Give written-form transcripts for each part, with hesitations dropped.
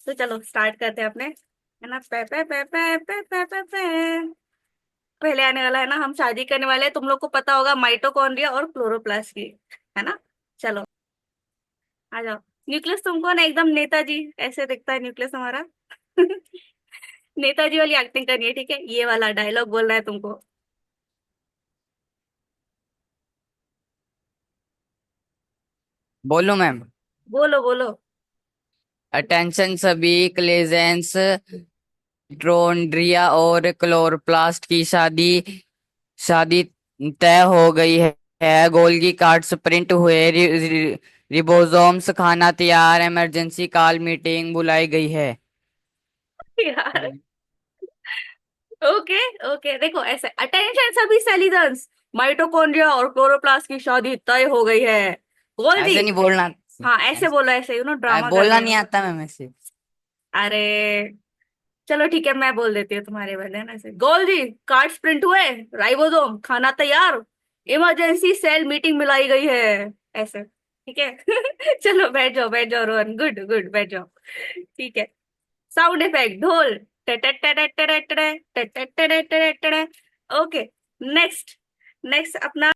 तो चलो स्टार्ट करते हैं अपने, है ना। पे पे पे पे पे पे पे पे। पहले आने वाला है ना, हम शादी करने वाले हैं, तुम लोग को पता होगा माइटोकॉन्ड्रिया और क्लोरोप्लास्ट की, है ना। चलो आ जाओ। न्यूक्लियस तुमको ना एकदम नेताजी ऐसे दिखता है न्यूक्लियस हमारा। नेताजी वाली एक्टिंग करनी है, ठीक है। ये वाला डायलॉग बोलना है तुमको। बोलो मैम। बोलो बोलो। अटेंशन सभी क्लेजेंस ट्रोन्ड्रिया और क्लोरोप्लास्ट की शादी शादी तय हो गई है। गोल्गी कार्ड प्रिंट हुए, रिबोसोम्स खाना तैयार, इमरजेंसी कॉल मीटिंग बुलाई गई है। यार ओके ओके, देखो ऐसे, अटेंशन सभी सेलिजन्स, माइटोकॉन्ड्रिया और क्लोरोप्लास्ट की शादी तय हो गई है। गोल्डी। ऐसे नहीं बोलना। हाँ ऐसे बोलो, ऐसे ड्रामा कर बोलना रही नहीं हो। आता मैम ऐसे। अरे चलो ठीक है, मैं बोल देती हूँ तुम्हारे बदले ना ऐसे। गोल्डी, कार्ड्स प्रिंट हुए, राइबोसोम खाना तैयार, इमरजेंसी सेल मीटिंग मिलाई गई है, ऐसे ठीक है। चलो बैठ जाओ रोहन, गुड गुड, बैठ जाओ। ठीक है। साउंड इफेक्ट ढोल। ओके। नेक्स्ट। नेक्स्ट अपना,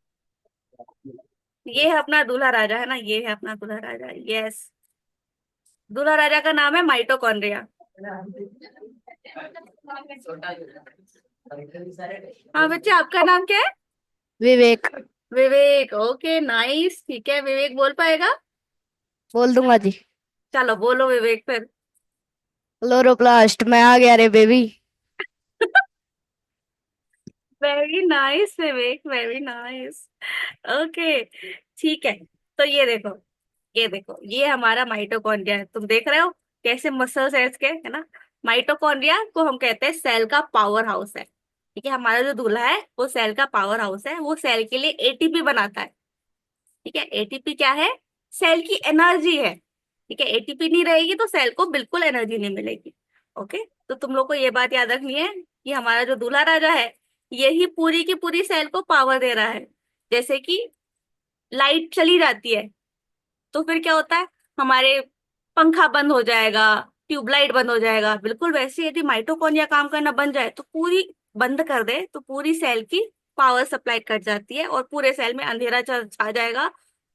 ये है अपना दूल्हा राजा, है ना, ये है अपना दूल्हा राजा, यस। दूल्हा राजा का नाम है माइटोकॉन्ड्रिया। हाँ बच्चे, आपका नाम क्या है? विवेक। विवेक, ओके नाइस, ठीक है। विवेक बोल पाएगा? बोल दूंगा जी। चलो बोलो विवेक फिर। क्लोरोप्लास्ट मैं आ गया रे बेबी। वेरी नाइस विवेक, वेरी नाइस। ओके ठीक है। तो ये देखो, ये देखो, ये हमारा माइटोकॉन्ड्रिया है, तुम देख रहे हो कैसे मसल्स है इसके, है ना। माइटोकॉन्ड्रिया को हम कहते हैं सेल का पावर हाउस है, ठीक है। हमारा जो दूल्हा है वो सेल का पावर हाउस है, वो सेल के लिए एटीपी बनाता है, ठीक है। एटीपी क्या है? सेल की एनर्जी है, ठीक है। एटीपी नहीं रहेगी तो सेल को बिल्कुल एनर्जी नहीं मिलेगी। ओके। तो तुम लोग को ये बात याद रखनी है कि हमारा जो दूल्हा राजा है, यही पूरी की पूरी सेल को पावर दे रहा है। जैसे कि लाइट चली जाती है तो फिर क्या होता है, हमारे पंखा बंद हो जाएगा, ट्यूबलाइट बंद हो जाएगा, बिल्कुल वैसे ही यदि माइटोकॉन्ड्रिया काम करना बंद जाए तो पूरी, बंद कर दे तो पूरी सेल की पावर सप्लाई कट जाती है और पूरे सेल में अंधेरा छा जाएगा,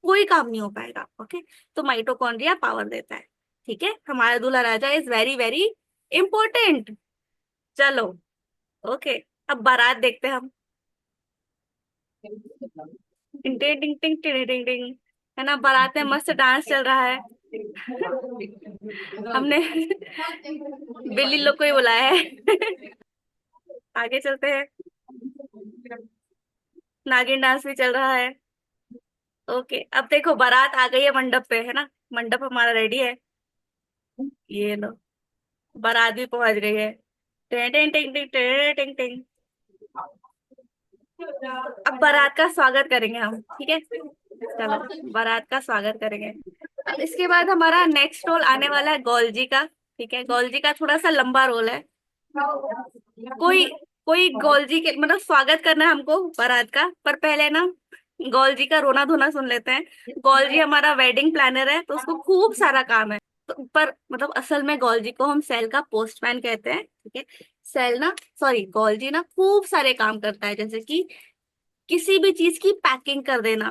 कोई काम नहीं हो पाएगा। ओके। तो माइटोकॉन्ड्रिया पावर देता है, ठीक है। हमारा दूल्हा राजा इज वेरी वेरी इंपॉर्टेंट। चलो ओके, अब बारात देखते हैं हम। टिंग टिंग टिंग टिंग टिंग टिंग टिंग, है ना। बारात में मस्त डांस चल रहा है। हमने बिल्ली लोग को ही बुलाया है। आगे चलते हैं। नागिन डांस भी चल रहा है। ओके, अब देखो बारात आ गई है मंडप पे, है ना। मंडप हमारा रेडी है। ये लो, बारात भी पहुंच गई है। टिंग टिंग टिंग टिंग टिंग टिंग टिंग। अब बारात का स्वागत करेंगे हम, ठीक है। चलो बारात का स्वागत करेंगे। अब इसके बाद हमारा नेक्स्ट रोल आने वाला है गौलजी का, ठीक है। गौलजी का थोड़ा सा लंबा रोल है। कोई कोई गौलजी के मतलब स्वागत करना है हमको बारात का, पर पहले ना गौलजी का रोना धोना सुन लेते हैं। गौलजी हमारा वेडिंग प्लानर है, तो उसको खूब सारा काम है। तो पर मतलब असल में गौलजी को हम सेल का पोस्टमैन कहते हैं, ठीक है। सेल ना, सॉरी, गौलजी ना खूब सारे काम करता है, जैसे कि किसी भी चीज की पैकिंग कर देना,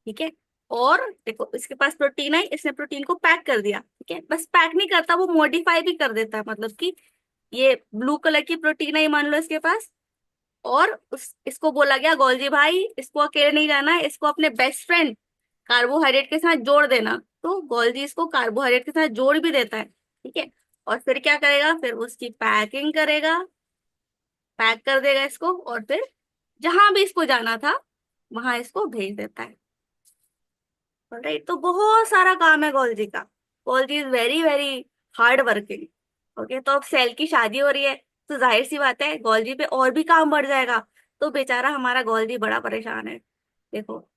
ठीक है। और देखो इसके पास प्रोटीन है, इसने प्रोटीन को पैक कर दिया, ठीक है। बस पैक नहीं करता, वो मॉडिफाई भी कर देता है, मतलब कि ये ब्लू कलर की प्रोटीन है, ये मान लो इसके पास। और इसको बोला गया गोलजी भाई, इसको अकेले नहीं जाना है, इसको अपने बेस्ट फ्रेंड कार्बोहाइड्रेट के साथ जोड़ देना। तो गोलजी इसको कार्बोहाइड्रेट के साथ जोड़ भी देता है, ठीक है। और फिर क्या करेगा, फिर उसकी पैकिंग करेगा, पैक कर देगा इसको, और फिर जहां भी इसको जाना था वहां इसको भेज देता है। राइट, तो बहुत सारा काम है गोलजी का। गोलजी is very very hard working. Okay, तो अब सेल की शादी हो रही है, तो जाहिर सी बात है गोलजी पे और भी काम बढ़ जाएगा। तो बेचारा हमारा गोलजी बड़ा परेशान है। देखो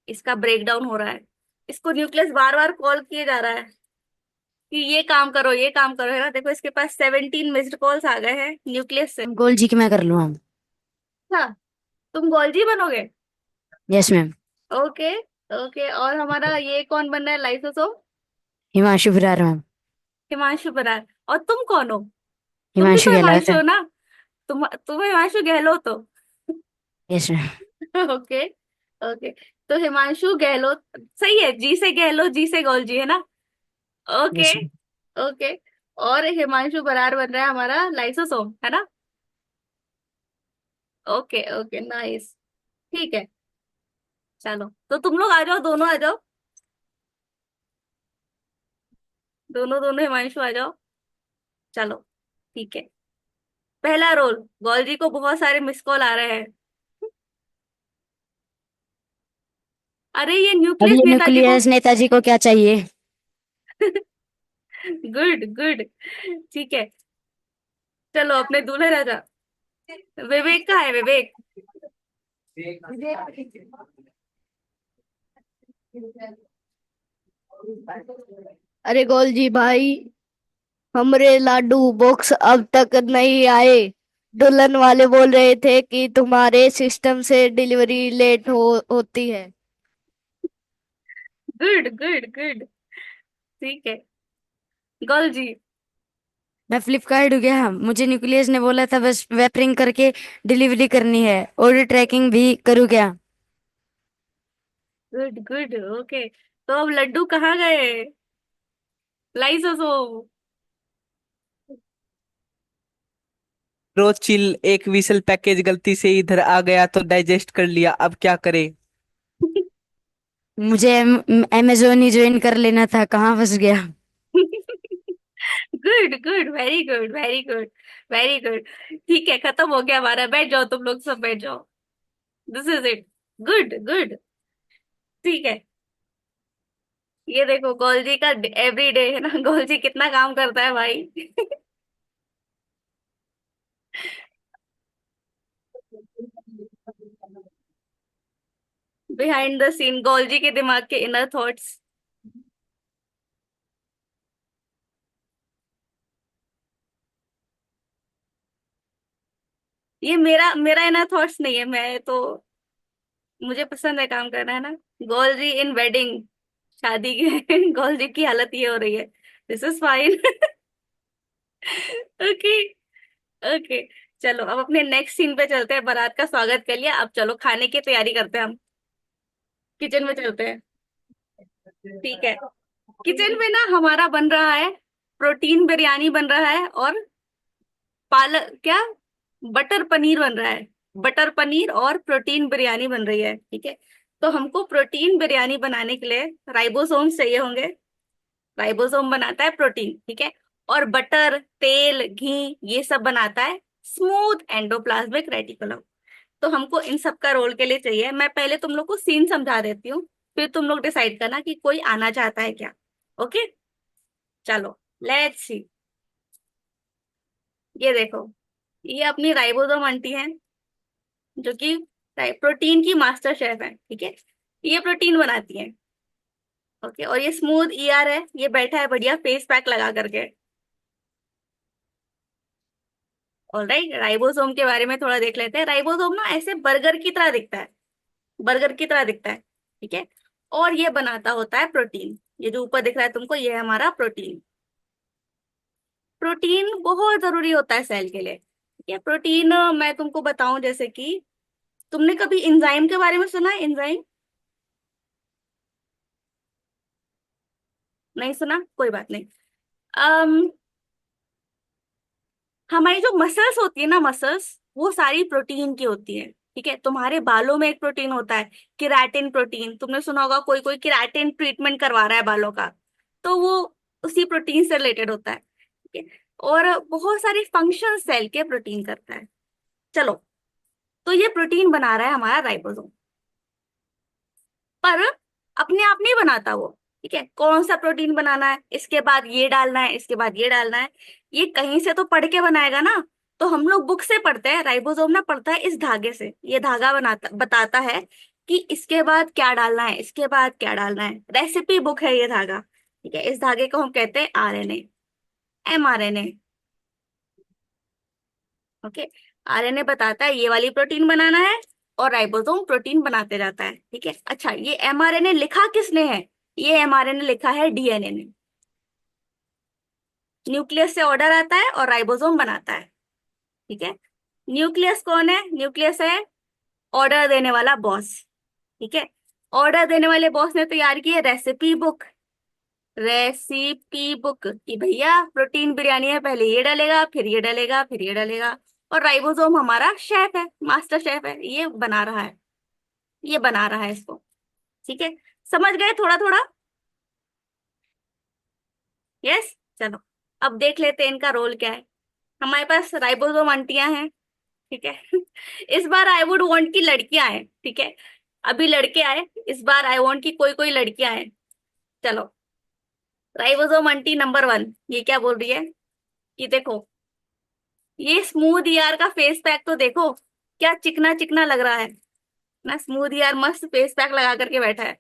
इसका ब्रेकडाउन हो रहा है, इसको न्यूक्लियस बार बार कॉल किए जा रहा है कि ये काम करो, ये काम करो, है ना। देखो इसके पास 17 मिस्ड कॉल्स आ गए हैं न्यूक्लियस से। गोल जी की मैं कर लूँ हम। अच्छा, तुम गोलजी बनोगे? Yes ma'am. ओके। ओके, और हमारा ये कौन बन रहा है लाइसोसोम? हिमांशु विरार मैम। हिमांशु बरार। और तुम कौन हो? तुम भी हिमांशु तो गहलोत हिमांशु है। हो ना? तुम हिमांशु गहलोत हो। Yes ma'am. ओके। ओके। तो हिमांशु गहलोत सही है, जी से गहलोत, जी से गौलजी, है ना? ओके। Yes ma'am. ओके। और हिमांशु बरार बन रहा है हमारा लाइसोसोम, है ना? Okay okay, nice. ठीक है। चलो तो तुम लोग आ जाओ, दोनों आ जाओ। दोनों दोनों हिमांशु आ जाओ। चलो ठीक है। पहला रोल, गौलजी को बहुत सारे मिस कॉल आ रहे हैं। अरे ये अब न्यूक्लियस ये नेताजी को। न्यूक्लियस नेताजी को क्या चाहिए? Good good. ठीक है। चलो अपने दूल्हे राजा। विवेक कहाँ है, विवेक? अरे गोल जी भाई, हमरे लाडू बॉक्स अब तक नहीं आए। दुल्हन वाले बोल रहे थे कि तुम्हारे सिस्टम से डिलीवरी लेट होती है। Good good good. ठीक है। गौलजी। मैं फ्लिपकार्ट हो गया, मुझे न्यूक्लियस ने बोला था बस वेपरिंग करके डिलीवरी करनी है, ऑर्डर ट्रैकिंग भी करूँ क्या? Good good. ओके। तो अब लड्डू कहाँ गए? लाइसोसो। रोचिल एक विशल पैकेज गलती से इधर आ गया तो डाइजेस्ट कर लिया, अब क्या करे। मुझे अमेजोन ही ज्वाइन कर लेना था, कहाँ फंस गया। Good good, very good very good. Very good. ठीक है, खत्म हो गया हमारा। बैठ जाओ, तुम लोग सब बैठ जाओ। This is it. Good good. ठीक है। ये देखो गौलजी का एवरी डे, है ना? गौलजी कितना काम करता है भाई। बिहाइंड द सीन, गौलजी के दिमाग के इनर थॉट्स। ये मेरा मेरा इनर थॉट्स नहीं है, मैं तो, मुझे पसंद है काम करना, है ना? गौलजी इन वेडिंग, शादी की गौलजी की हालत ये हो रही है। This is fine. Okay. Okay. चलो अब अपने नेक्स्ट सीन पे चलते हैं। बारात का स्वागत कर लिया, अब चलो खाने की तैयारी करते हैं हम। किचन में चलते हैं। ठीक है। किचन में ना हमारा बन रहा है, प्रोटीन बिरयानी बन रहा है, और पालक क्या, बटर पनीर बन रहा है। बटर पनीर और प्रोटीन बिरयानी बन रही है, ठीक है? तो हमको प्रोटीन बिरयानी बनाने के लिए राइबोसोम चाहिए होंगे। राइबोसोम बनाता है प्रोटीन, ठीक है? और बटर, तेल, घी, ये सब बनाता है स्मूथ एंडोप्लाज्मिक रेटिकुलम। तो हमको इन सब का रोल के लिए चाहिए। मैं पहले तुम लोग को सीन समझा देती हूँ, फिर तुम लोग डिसाइड करना कि कोई आना चाहता है क्या। ओके। चलो लेट्स सी। ये देखो, ये अपनी राइबोसोम आंटी है, जो कि प्रोटीन की मास्टर शेफ है, ठीक है? ये प्रोटीन बनाती है। ओके। और ये स्मूथ ईआर है, ये बैठा है बढ़िया फेस पैक लगा करके। ऑलराइट, राइबोसोम के बारे में थोड़ा देख लेते हैं। राइबोसोम ना ऐसे बर्गर की तरह दिखता है, बर्गर की तरह दिखता है, ठीक है? और ये बनाता होता है प्रोटीन। ये जो ऊपर दिख रहा है तुमको, ये है हमारा प्रोटीन। प्रोटीन बहुत जरूरी होता है सेल के लिए, ठीक है? प्रोटीन मैं तुमको बताऊं, जैसे कि तुमने कभी एंजाइम के बारे में सुना है? एंजाइम नहीं सुना, कोई बात नहीं। अम हमारी जो मसल्स होती है ना, मसल्स, वो सारी प्रोटीन की होती है, ठीक है? तुम्हारे बालों में एक प्रोटीन होता है, केराटिन प्रोटीन। तुमने सुना होगा कोई कोई केराटिन ट्रीटमेंट करवा रहा है बालों का, तो वो उसी प्रोटीन से रिलेटेड होता है, ठीक है? और बहुत सारे फंक्शन सेल के प्रोटीन करता है। चलो, तो ये प्रोटीन बना रहा है हमारा राइबोसोम, पर अपने आप नहीं बनाता वो, ठीक है? कौन सा प्रोटीन बनाना है, इसके बाद ये डालना है, इसके बाद ये डालना है, ये कहीं से तो पढ़ के बनाएगा ना। तो हम लोग बुक से पढ़ते हैं, राइबोसोम ना पढ़ता है इस धागे से। ये धागा बनाता बताता है कि इसके बाद क्या डालना है, इसके बाद क्या डालना है। रेसिपी बुक है ये धागा, ठीक है? इस धागे को हम कहते हैं आरएनए, एमआरएनए। ओके। आरएनए बताता है ये वाली प्रोटीन बनाना है, और राइबोसोम प्रोटीन बनाते जाता है, ठीक है? अच्छा, ये एमआरएनए लिखा किसने है? ये एमआरएनए लिखा है डीएनए ने। न्यूक्लियस से ऑर्डर आता है और राइबोसोम बनाता है। ठीक है। न्यूक्लियस कौन है? न्यूक्लियस है ऑर्डर देने वाला बॉस। ठीक है। ऑर्डर देने वाले बॉस ने तैयार की है रेसिपी बुक। रेसिपी बुक कि भैया प्रोटीन बिरयानी है, पहले ये डलेगा, फिर ये डलेगा, फिर ये डलेगा। और राइबोसोम हमारा शेफ है, मास्टर शेफ है, ये बना रहा है, ये बना रहा है इसको। ठीक है। समझ गए थोड़ा थोड़ा? यस। चलो अब देख लेते हैं इनका रोल क्या है। हमारे पास राइबोसोम आंटियां हैं। ठीक है। इस बार आई वुड वांट की लड़कियां आए। ठीक है। अभी लड़के आए, इस बार आई वांट की कोई कोई लड़कियां आए। चलो, राइबोसोम आंटी नंबर 1 ये क्या बोल रही है? ये देखो, ये स्मूथ यार का फेस पैक तो देखो, क्या चिकना चिकना लग रहा है ना। स्मूथ यार मस्त फेस पैक लगा करके बैठा है।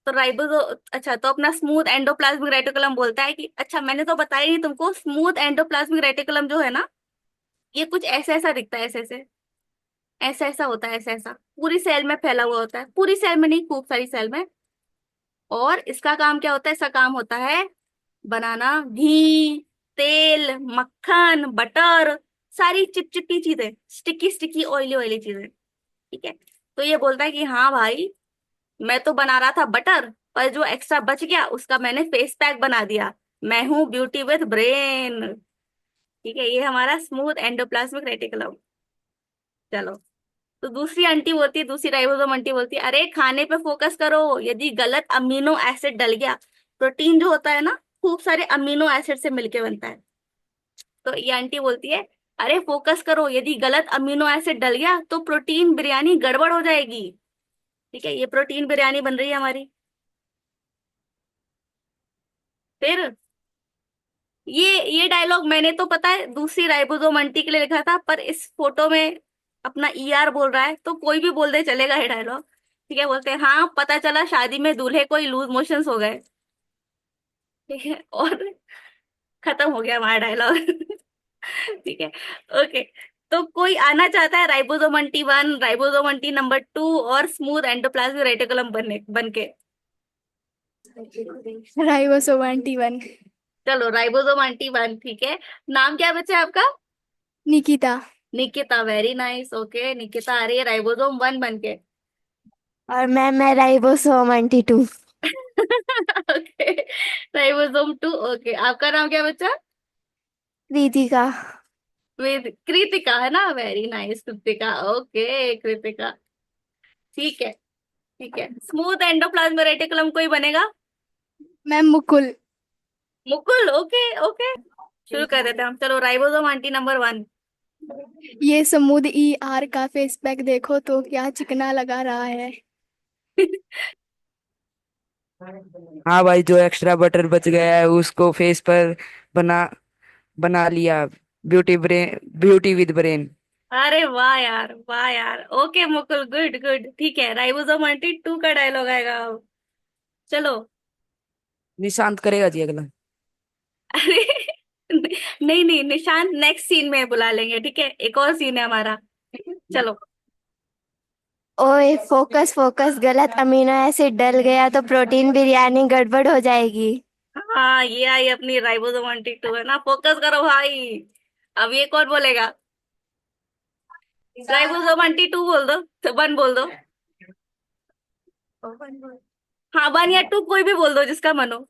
तो राइबोसो अच्छा, तो अपना स्मूथ एंडोप्लाज्मिक रेटिकुलम बोलता है कि अच्छा, मैंने तो बताया नहीं तुमको, स्मूथ एंडोप्लाज्मिक रेटिकुलम जो है ना, ये कुछ ऐसा ऐसा दिखता है, ऐसे ऐसे, ऐसा ऐसा होता है, ऐसा ऐसा पूरी सेल में फैला हुआ होता है, पूरी सेल में नहीं, खूब सारी सेल में। और इसका काम क्या होता है? इसका काम होता है बनाना घी, तेल, मक्खन, बटर, सारी चिपचिपी चीजें, स्टिकी स्टिकी ऑयली ऑयली चीजें। ठीक है। तो ये बोलता है कि हाँ भाई, मैं तो बना रहा था बटर, पर जो एक्स्ट्रा बच गया उसका मैंने फेस पैक बना दिया। मैं हूँ ब्यूटी विद ब्रेन। ठीक है, ये हमारा स्मूथ एंडोप्लाज्मिक रेटिकुलम। चलो, तो दूसरी आंटी बोलती है, दूसरी राइबोसोम आंटी बोलती है, अरे खाने पे फोकस करो, यदि गलत अमीनो एसिड डल गया, प्रोटीन जो होता है ना, खूब सारे अमीनो एसिड से मिलके बनता है। तो ये आंटी बोलती है, अरे फोकस करो, यदि गलत अमीनो एसिड डल गया तो प्रोटीन बिरयानी गड़बड़ हो जाएगी। ठीक है, ये प्रोटीन बिरयानी बन रही है हमारी। फिर ये डायलॉग मैंने तो पता है दूसरी राइबोसोम आंटी के लिए लिखा था, पर इस फोटो में अपना ईआर बोल रहा है, तो कोई भी बोल दे चलेगा ये डायलॉग। ठीक है, बोलते हैं हाँ पता चला शादी में दूल्हे को ही लूज मोशंस हो गए। ठीक है, और खत्म हो गया हमारा डायलॉग। ठीक है। ओके। तो कोई आना चाहता है ribosome aunty 1, ribosome aunty number 2 और स्मूथ एंडोप्लाज्मिक रेटिकुलम बन के? Ribosome aunty 1। चलो, राइबोसोम आंटी 1। ठीक है। नाम क्या बच्चा आपका? Nikita. Nikita, very nice. Okay, Nikita आ रही है राइबोसोम 1 बन के। और मैं ribosome aunty 2। Okay, ribosome 2। Okay, आपका नाम क्या बच्चा? प्रीतिका। वेद कृतिका है ना, very nice Kritika. Okay Kritika. ठीक है। ठीक है, स्मूथ एंडोप्लाज्मिक रेटिकुलम कोई बनेगा? Ma'am Mukul. Mukul. Okay okay, शुरू कर देते हैं हम। चलो, राइबोसोम आंटी नंबर 1। ये समुद ई आर का फेस पैक देखो तो क्या चिकना लगा रहा है। हाँ भाई, जो एक्स्ट्रा बटर बच गया है उसको फेस पर बना बना लिया। Beauty with brain. अरे वाह यार, वाह यार। Okay Mukul, good good. ठीक है, राइबोसोम आंटी 2 का डायलॉग आएगा अब। चलो। निशांत करेगा जी अगला। अरे नहीं नहीं, निशांत नेक्स्ट सीन में बुला लेंगे। ठीक है, एक और सीन है हमारा। चलो। ओए फोकस फोकस, गलत अमीनो एसिड डल गया तो प्रोटीन बिरयानी गड़बड़ हो जाएगी। हाँ, ये आई अपनी राइबोसोम आंटी 2 है ना, फोकस करो भाई। अब ये कौन बोलेगा? राइबोसोम आंटी 2 बोल दो, तो 1 बोल दो। हाँ, 1 या 2 कोई भी बोल दो, जिसका मन हो।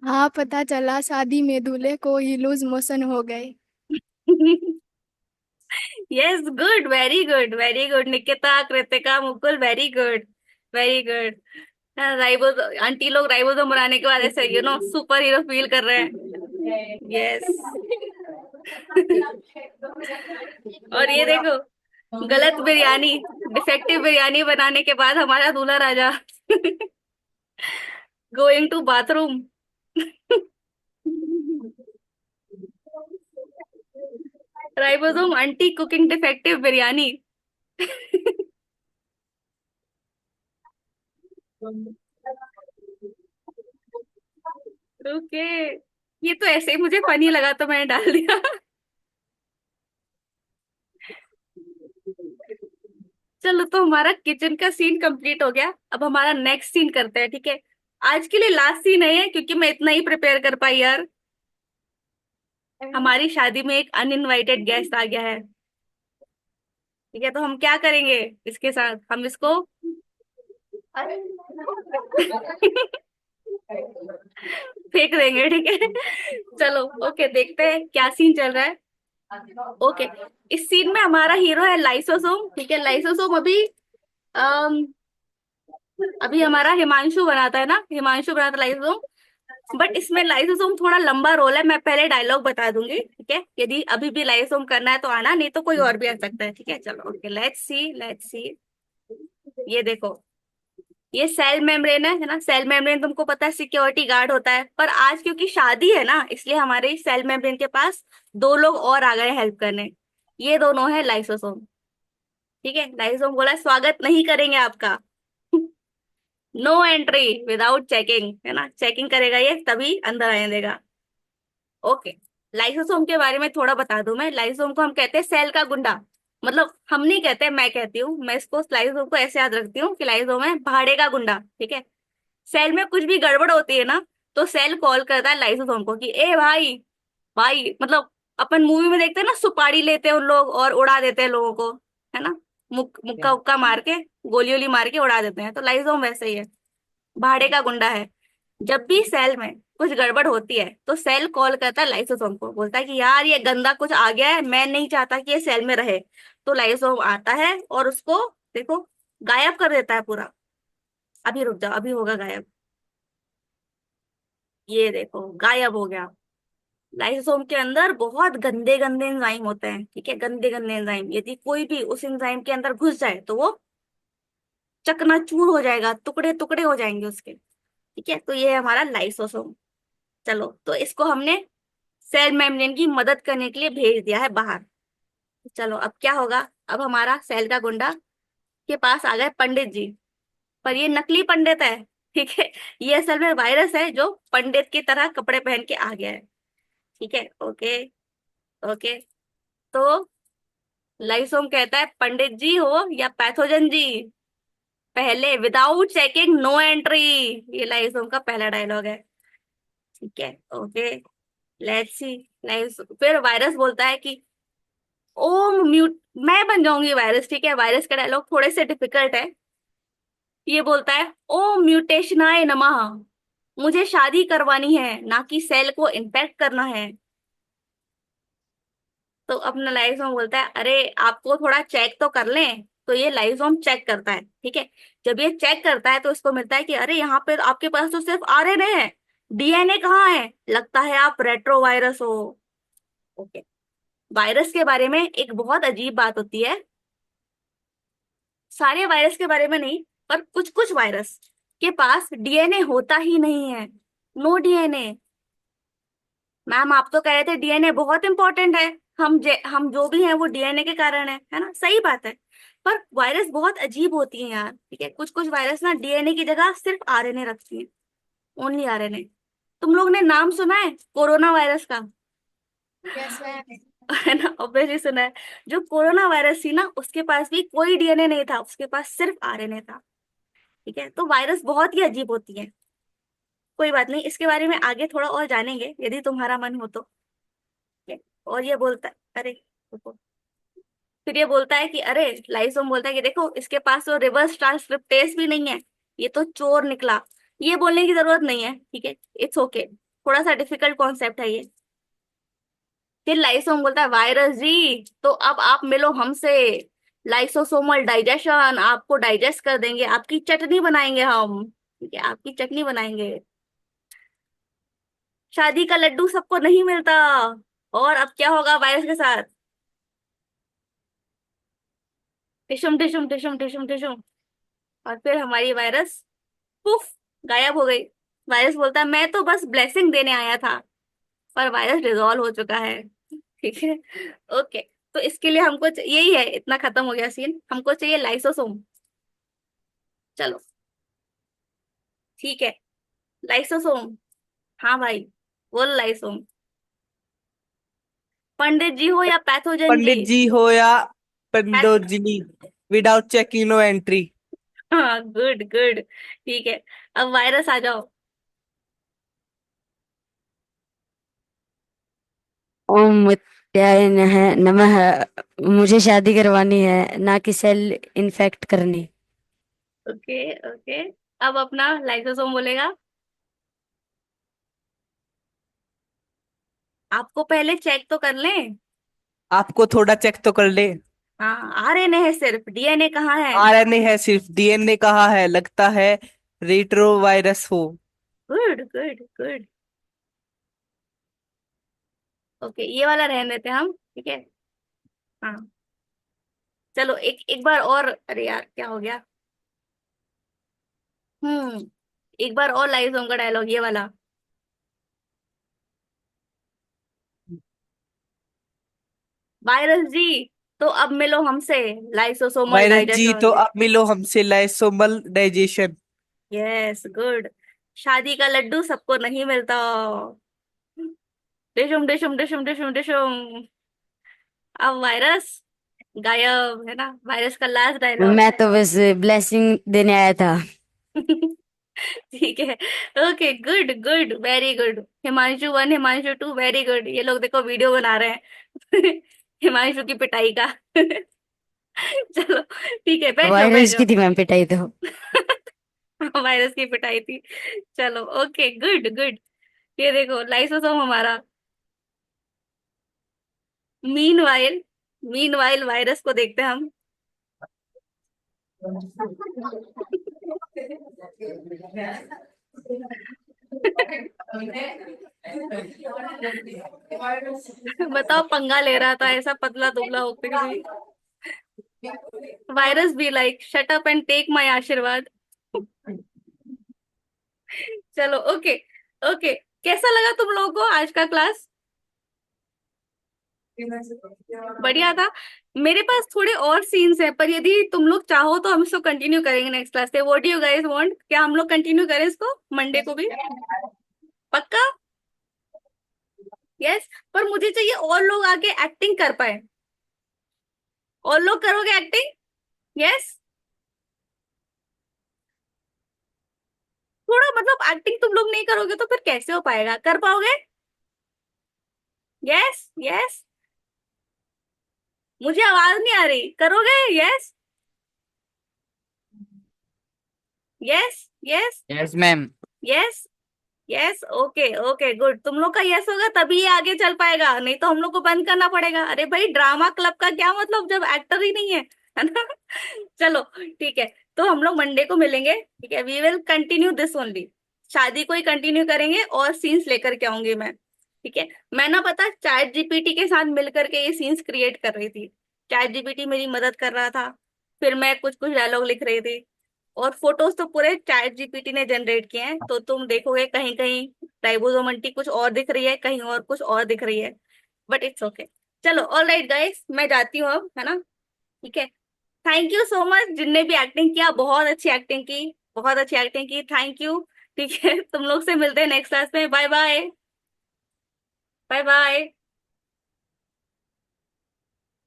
हाँ पता चला शादी में दूल्हे को ही लूज मोशन हो गए। Yes, good, very good, very good Nikita, Kritika, Mukul, very good, very good. Ribose aunty लोग राइबोसोम बनाने के बाद ऐसे सुपर हीरो फील कर रहे हैं। यस। और ये देखो, गलत बिरयानी, डिफेक्टिव बिरयानी बनाने के बाद हमारा दूल्हा राजा going to bathroom. Ribosome aunty cooking defective biryani. Okay, ये तो ऐसे ही मुझे फनी लगा तो मैंने डाल दिया। चलो, तो हमारा किचन का सीन कंप्लीट हो गया। अब हमारा नेक्स्ट सीन करते हैं। ठीक है, आज के लिए लास्ट सीन है ये, क्योंकि मैं इतना ही प्रिपेयर कर पाई यार। हमारी शादी में एक अनइनवाइटेड गेस्ट आ गया है। ठीक है, तो हम क्या करेंगे इसके साथ, हम इसको फेंक देंगे, ठीक है। चलो ओके, देखते हैं क्या सीन चल रहा है। ओके, इस सीन में हमारा हीरो है लाइसोसोम। ठीक है, लाइसोसोम अम, अभी हमारा हिमांशु बनाता है ना, हिमांशु बनाता है लाइसोसोम। बट इसमें लाइसोसोम थोड़ा लंबा रोल है, मैं पहले डायलॉग बता दूंगी, ठीक है। यदि अभी भी लाइसोसोम करना है तो आना, नहीं तो कोई और भी आ सकता है, ठीक है। चलो okay, let's see, let's see. ये देखो, ये सेल मेम्ब्रेन है ना। सेल मेम्ब्रेन तुमको पता है सिक्योरिटी गार्ड होता है, पर आज क्योंकि शादी है ना, इसलिए हमारे सेल मेम्ब्रेन के पास दो लोग और आ गए हेल्प करने। ये दोनों है लाइसोसोम। ठीक है, लाइसोसोम बोला स्वागत नहीं करेंगे आपका। नो एंट्री विदाउट चेकिंग, है ना, चेकिंग करेगा ये तभी अंदर आने देगा। ओके, लाइसोसोम के बारे में थोड़ा बता दूं मैं। लाइसोसोम को हम कहते हैं सेल का गुंडा। मतलब हम नहीं कहते, मैं कहती हूँ, मैं इसको लाइसोसोम को ऐसे याद रखती हूँ कि लाइसोसोम है भाड़े का गुंडा, ठीक है। सेल में कुछ भी गड़बड़ होती है ना, तो सेल कॉल करता है लाइसोसोम को कि ए भाई, भाई मतलब अपन मूवी में देखते हैं ना, सुपारी लेते हैं उन लोग और उड़ा देते हैं लोगों को, है ना, मुक्का उक्का मार के, गोली वोली मार के उड़ा देते हैं, तो लाइसोसोम वैसे ही है, भाड़े का गुंडा है। जब भी सेल में कुछ गड़बड़ होती है तो सेल कॉल करता है लाइसोसोम को, बोलता है कि यार ये गंदा कुछ आ गया है, मैं नहीं चाहता कि ये सेल में रहे। तो लाइसोसोम आता है और उसको देखो गायब कर देता है पूरा। अभी रुक जाओ, अभी होगा गायब। ये देखो गायब हो गया। लाइसोसोम के अंदर बहुत गंदे गंदे एंजाइम होते हैं, ठीक है, गंदे गंदे एंजाइम। यदि कोई भी उस एंजाइम के अंदर घुस जाए तो वो चकनाचूर हो जाएगा, टुकड़े टुकड़े हो जाएंगे उसके। ठीक है, तो ये है हमारा लाइसोसोम। चलो, तो इसको हमने सेल मेम्ब्रेन की मदद करने के लिए भेज दिया है बाहर। चलो अब क्या होगा, अब हमारा सेल का गुंडा के पास आ गए पंडित जी। पर ये नकली पंडित है, ठीक है। ये असल में वायरस है जो पंडित की तरह कपड़े पहन के आ गया है। ठीक है, ओके ओके। तो लाइसोम कहता है पंडित जी हो या पैथोजन जी, पहले विदाउट चेकिंग नो एंट्री। ये लाइसोम का पहला डायलॉग है, ठीक है, ओके। Let's see. फिर वायरस बोलता है कि ओम म्यूट, मैं बन जाऊंगी वायरस, ठीक है। वायरस का डायलॉग थोड़े से डिफिकल्ट है। ये बोलता है ओम म्यूटेशनाय नमः, मुझे शादी करवानी है ना कि सेल को इन्फेक्ट करना है। तो अपना लाइसोम बोलता है अरे आपको थोड़ा चेक तो कर लें। तो ये लाइसोम चेक करता है, ठीक है। जब ये चेक करता है तो इसको मिलता है कि अरे यहाँ पे तो आपके पास तो सिर्फ आरएनए है, डीएनए कहाँ है, लगता है आप रेट्रो वायरस हो। ओके, वायरस के बारे में एक बहुत अजीब बात होती है, सारे वायरस के बारे में नहीं, पर कुछ कुछ वायरस के पास डीएनए होता ही नहीं है। No DNA. मैम आप तो कह रहे थे डीएनए बहुत इंपॉर्टेंट है, हम जो भी हैं वो डीएनए के कारण है ना, सही बात है। पर वायरस बहुत अजीब होती है यार, ठीक है। कुछ कुछ वायरस ना डीएनए की जगह सिर्फ आरएनए रखती है, ओनली आरएनए। तुम लोग ने नाम सुना है कोरोना वायरस का? है ना, ऑब्वियसली सुना है। जो कोरोना वायरस थी ना, उसके पास भी कोई डीएनए नहीं था, उसके पास सिर्फ आरएनए था। ठीक है, तो वायरस बहुत ही अजीब होती है। कोई बात नहीं, इसके बारे में आगे थोड़ा और जानेंगे यदि तुम्हारा मन हो तो, ठीक है। और ये बोलता है अरे रुको। फिर ये बोलता है कि अरे, लाइसोम बोलता है कि देखो इसके पास तो रिवर्स ट्रांसक्रिप्टेस भी नहीं है, ये तो चोर निकला। ये बोलने की जरूरत नहीं है, ठीक है, इट्स ओके। थोड़ा सा डिफिकल्ट कॉन्सेप्ट है ये। फिर लाइसोम बोलता है वायरस जी तो अब आप मिलो हमसे, लाइसोसोमल डाइजेशन, आपको डाइजेस्ट कर देंगे, आपकी चटनी बनाएंगे हम, ठीक है, आपकी चटनी बनाएंगे। शादी का लड्डू सबको नहीं मिलता। और अब क्या होगा वायरस के साथ, टिशुम टिशुम टिशुम टिशुम टिशुम। और फिर हमारी वायरस पुफ, गायब हो गई। वायरस बोलता है मैं तो बस ब्लेसिंग देने आया था, पर वायरस डिसॉल्व हो चुका है, ठीक है, ओके। तो इसके लिए हमको यही है, इतना खत्म हो गया सीन, हमको चाहिए लाइसोसोम। चलो ठीक है, लाइसोसोम। हाँ भाई, बोल लाइसोम। पंडित जी हो या पैथोजन जी? पंडित जी हो या पैथ पंडित जी, विदाउट चेकिंग नो एंट्री। हाँ, गुड गुड, ठीक है। अब वायरस आ जाओ, मृत्युंजयाय नमः। मुझे शादी करवानी है, ना कि सेल इन्फेक्ट करनी। ओके ओके, अब अपना लाइसोसोम बोलेगा। आपको पहले चेक तो कर लें। आपको थोड़ा चेक तो कर ले। हाँ, आरएनए है सिर्फ, डीएनए कहाँ है? आरएनए है सिर्फ, डीएनए कहाँ है? लगता है रेट्रोवायरस हो। Good good good. ओके, ये वाला रहने देते हैं हम, ठीक है। हाँ, चलो एक एक बार और, अरे यार क्या हो गया। एक बार और लाइसोम का डायलॉग ये वाला। वायरस जी, तो अब मिलो हमसे, लाइसोसोमल वायरस जी तो डाइजेशन। अब मिलो हमसे, लाइसोमल डाइजेशन। Yes good. शादी का लड्डू सबको नहीं मिलता। डिशुम डिशुम डिशुम डिशुम डिशुम। अब वायरस गायब, है ना, वायरस का लास्ट डायलॉग। मैं तो बस ब्लेसिंग देने आया था। ठीक है। Okay good good, very good. Himanshu one, Himanshu two, very good. ये लोग देखो वीडियो बना रहे हैं हिमांशु की पिटाई का चलो ठीक है, बैठ जाओ बैठ वायरस की जाओ थी मैम पिटाई तो। वायरस की पिटाई थी। चलो ओके गुड गुड। ये देखो लाइसोसोम हमारा। मीनवाइल, मीनवाइल वायरस को देखते हैं हम। बताओ, पंगा ले रहा था ऐसा पतला दुबला होते हुए। Virus be like, shut up and take my आशीर्वाद। चलो ओके ओके। कैसा लगा तुम लोगों को आज का क्लास? बढ़िया था। मेरे पास थोड़े और सीन्स हैं, पर यदि तुम लोग चाहो तो हम इसको कंटिन्यू करेंगे नेक्स्ट क्लास से। What do you guys want? क्या हम लोग कंटिन्यू करें इसको मंडे को भी? पक्का? यस। पर मुझे चाहिए और लोग आके एक्टिंग कर पाए। और लोग करोगे एक्टिंग? यस। थोड़ा मतलब एक्टिंग तुम लोग नहीं करोगे तो फिर कैसे हो पाएगा? कर पाओगे? Yes yes. मुझे आवाज नहीं आ रही, करोगे? Yes yes yes yes ma'am. Yes yes. Okay okay good. तुम लोग का यस होगा तभी ये आगे चल पाएगा, नहीं तो हम लोग को बंद करना पड़ेगा। अरे भाई, ड्रामा क्लब का क्या मतलब जब एक्टर ही नहीं है ना चलो ठीक है। तो हम लोग मंडे को मिलेंगे, ठीक है। We will continue this only. शादी को ही कंटिन्यू करेंगे और सीन्स लेकर के आऊंगी मैं, ठीक है। मैं ना पता चैट जीपीटी के साथ मिल करके ये सीन्स क्रिएट कर रही थी। चैट जीपीटी मेरी मदद कर रहा था, फिर मैं कुछ कुछ डायलॉग लिख रही थी। और फोटोज तो पूरे चैट जीपीटी ने जनरेट किए हैं, तो तुम देखोगे कहीं कहीं राइबोसोम आंटी कुछ और दिख रही है, कहीं और कुछ और दिख रही है। But it's okay. चलो ऑल राइट गाइस, मैं जाती हूँ अब, है ना। ठीक है। थैंक यू सो मच जिनने भी एक्टिंग किया, बहुत अच्छी एक्टिंग की, बहुत अच्छी एक्टिंग की, थैंक यू। ठीक है, तुम लोग से मिलते हैं नेक्स्ट क्लास में। Bye bye. Bye bye.